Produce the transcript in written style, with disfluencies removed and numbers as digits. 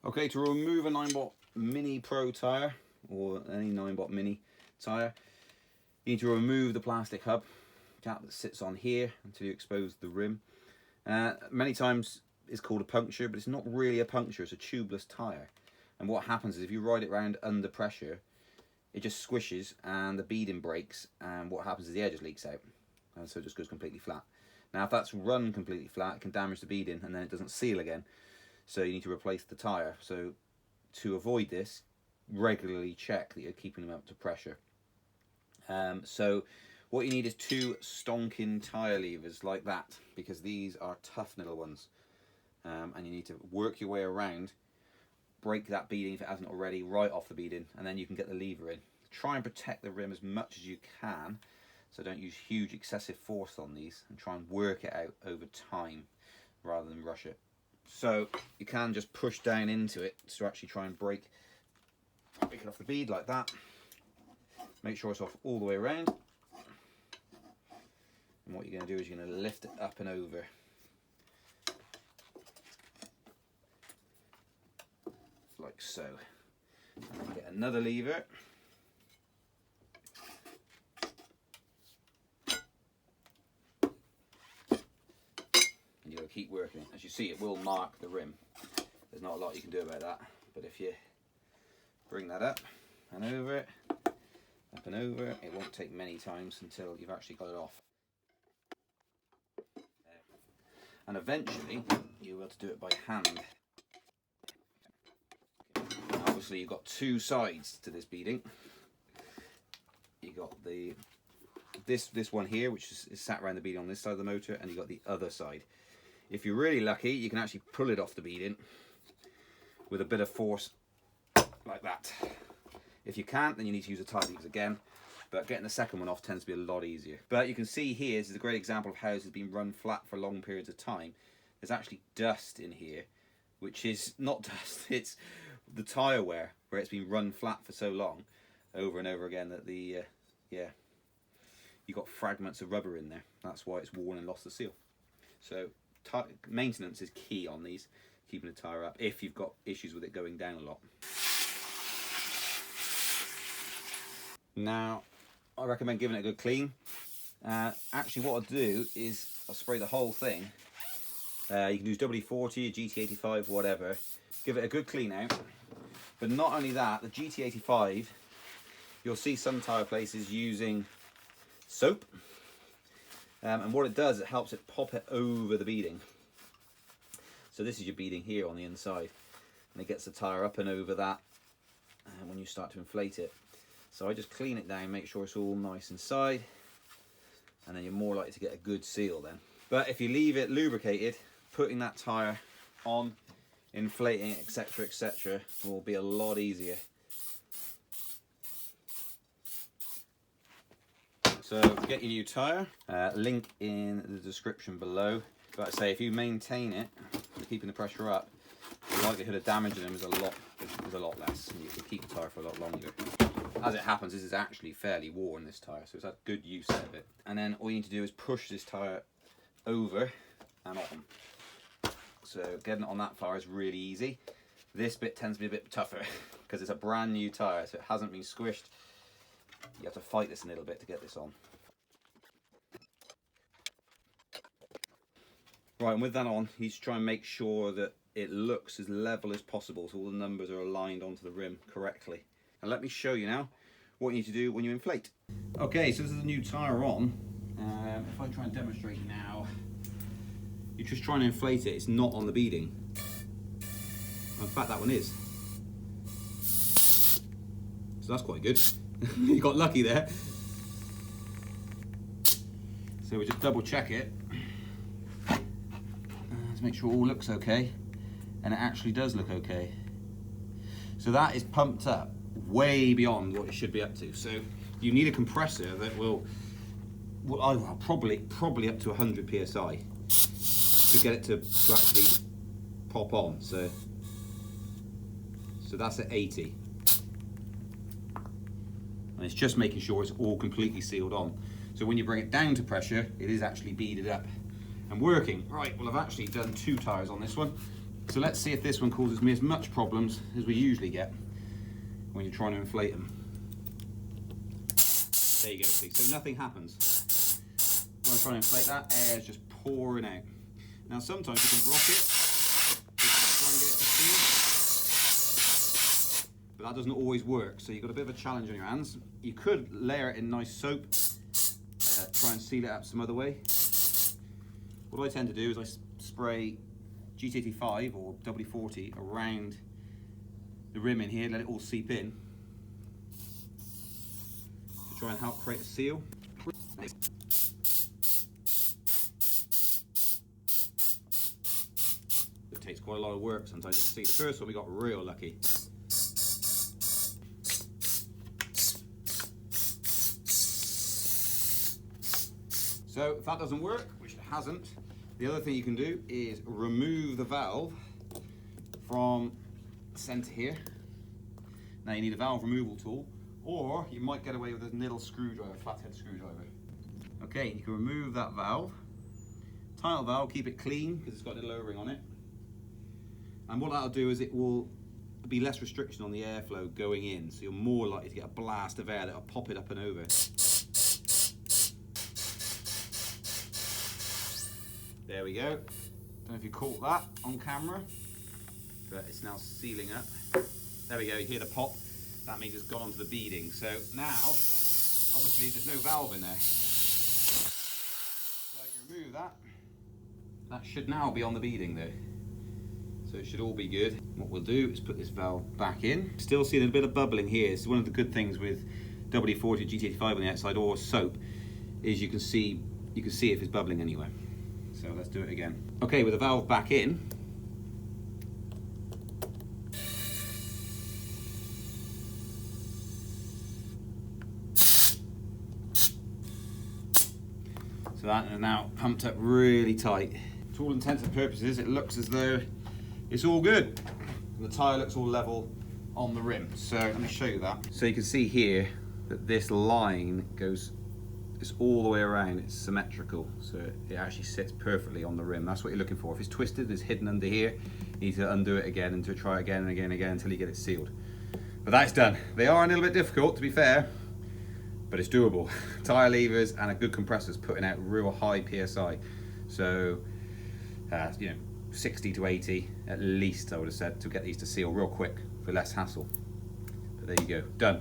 Okay, to remove a Ninebot Mini Pro tyre, or any Ninebot Mini tyre, you need to remove the plastic hub cap that sits on here until you expose the rim. Many times it's called a puncture, but it's not really a puncture, it's a tubeless tyre. And what happens is if you ride it around under pressure, it just squishes and the beading breaks, and what happens is the air just leaks out, and so it just goes completely flat. Now if that's run completely flat, it can damage the beading and then it doesn't seal again. So you need to replace the tyre. So to avoid this, regularly check that you're keeping them up to pressure. So what you need is 2 stonking tyre levers like that, because these are tough little ones. And you need to work your way around, break that beading if it hasn't already, right off the beading, and then you can get the lever in. Try and protect the rim as much as you can, so don't use huge excessive force on these, and try and work it out over time rather than rush it. So you can just push down into it to actually try and break it off the bead like that. Make sure it's off all the way around. And what you're going to do is you're going to lift it up and over. Like so. And then get another lever. And you'll keep working. As you see, it will mark the rim. There's not a lot you can do about that. But if you bring that up and over it, up and over, it won't take many times until you've actually got it off. And eventually, you'll be able to do it by hand. Obviously, you've got 2 sides to this beading. You got this one here, which is sat around the beading on this side of the motor, and you got the other side. If you're really lucky, you can actually pull it off the beading with a bit of force like that. If you can't, then you need to use the tie levers again, but getting the second one off tends to be a lot easier. But you can see here, this is a great example of how this has been run flat for long periods of time. There's actually dust in here, which is not dust, it's the tyre wear, where it's been run flat for so long, over and over again, that you got fragments of rubber in there. That's why it's worn and lost the seal. So maintenance is key on these, keeping the tyre up, if you've got issues with it going down a lot. Now, I recommend giving it a good clean. Actually, what I'll do is I'll spray the whole thing. You can use WD-40, GT85, whatever. Give it a good clean out. But not only that, the GT85, you'll see some tyre places using soap. And what it does, it helps it pop it over the beading. So this is your beading here on the inside. And it gets the tyre up and over that when you start to inflate it. So I just clean it down, make sure it's all nice inside, and then you're more likely to get a good seal then. But if you leave it lubricated, putting that tyre on, inflating it, etc., etc., will be a lot easier. So to get your new tyre, link in the description below. But I say, if you maintain it, keeping the pressure up, the likelihood of damaging them is a lot less, and you can keep the tyre for a lot longer. As it happens, this is actually fairly worn, this tyre, so it's had good use out of it. And then all you need to do is push this tyre over and on. So getting it on that floor is really easy. This bit tends to be a bit tougher because it's a brand new tyre, so it hasn't been squished. You have to fight this a little bit to get this on. Right, and with that on, you just try and make sure that it looks as level as possible, so all the numbers are aligned onto the rim correctly. And let me show you now what you need to do when you inflate. Okay, so this is the new tyre on. If I try and demonstrate now, you're just trying to inflate it, it's not on the beading. In fact, that one is. So that's quite good. You got lucky there. So we just double check it to make sure all looks okay, and it actually does look okay. So that is pumped up way beyond what it should be up to. So you need a compressor that will probably up to 100 psi to get it to actually pop on. So that's at 80. And it's just making sure it's all completely sealed on. So when you bring it down to pressure, it is actually beaded up and working. Right, well, I've actually done 2 tyres on this one. So let's see if this one causes me as much problems as we usually get when you're trying to inflate them. There you go, see, so nothing happens. When I'm trying to inflate that, air is just pouring out. Now sometimes you can rock it, just try and get it to seal, but that doesn't always work, so you've got a bit of a challenge on your hands. You could layer it in nice soap, try and seal it up some other way. What I tend to do is I spray GT85 or W40 around the rim in here, let it all seep in to try and help create a seal. It takes quite a lot of work sometimes. You can see the first one we got real lucky. So if that doesn't work, which it hasn't, the other thing you can do is remove the valve from the center here. Now you need a valve removal tool, or you might get away with a little screwdriver, flathead screwdriver. Okay, you can remove that valve. Tighten the valve, keep it clean because it's got a little O-ring on it. And what that'll do is it will be less restriction on the airflow going in, so you're more likely to get a blast of air that'll pop it up and over. There we go. Don't know if you caught that on camera, but it's now sealing up. There we go, you hear the pop. That means it's gone onto the beading. So now, obviously there's no valve in there. So you remove that. That should now be on the beading though. So it should all be good. What we'll do is put this valve back in. Still seeing a bit of bubbling here. It's one of the good things with W40 GT85 on the outside or soap is you can see if it's bubbling anywhere. So let's do it again. Okay, with the valve back in, so that is now pumped up really tight. To all intents and purposes, it looks as though it's all good. And the tyre looks all level on the rim. So let me show you that. So you can see here that this line goes, it's all the way around, it's symmetrical, so it actually sits perfectly on the rim. That's what you're looking for. If it's twisted, it's hidden under here, you need to undo it again and to try again and again and again until you get it sealed. But that's done. They are a little bit difficult, to be fair, but it's doable. Tyre levers and a good compressor's putting out real high PSI. So, you know, 60 to 80 at least, I would have said, to get these to seal real quick for less hassle. But there you go, done.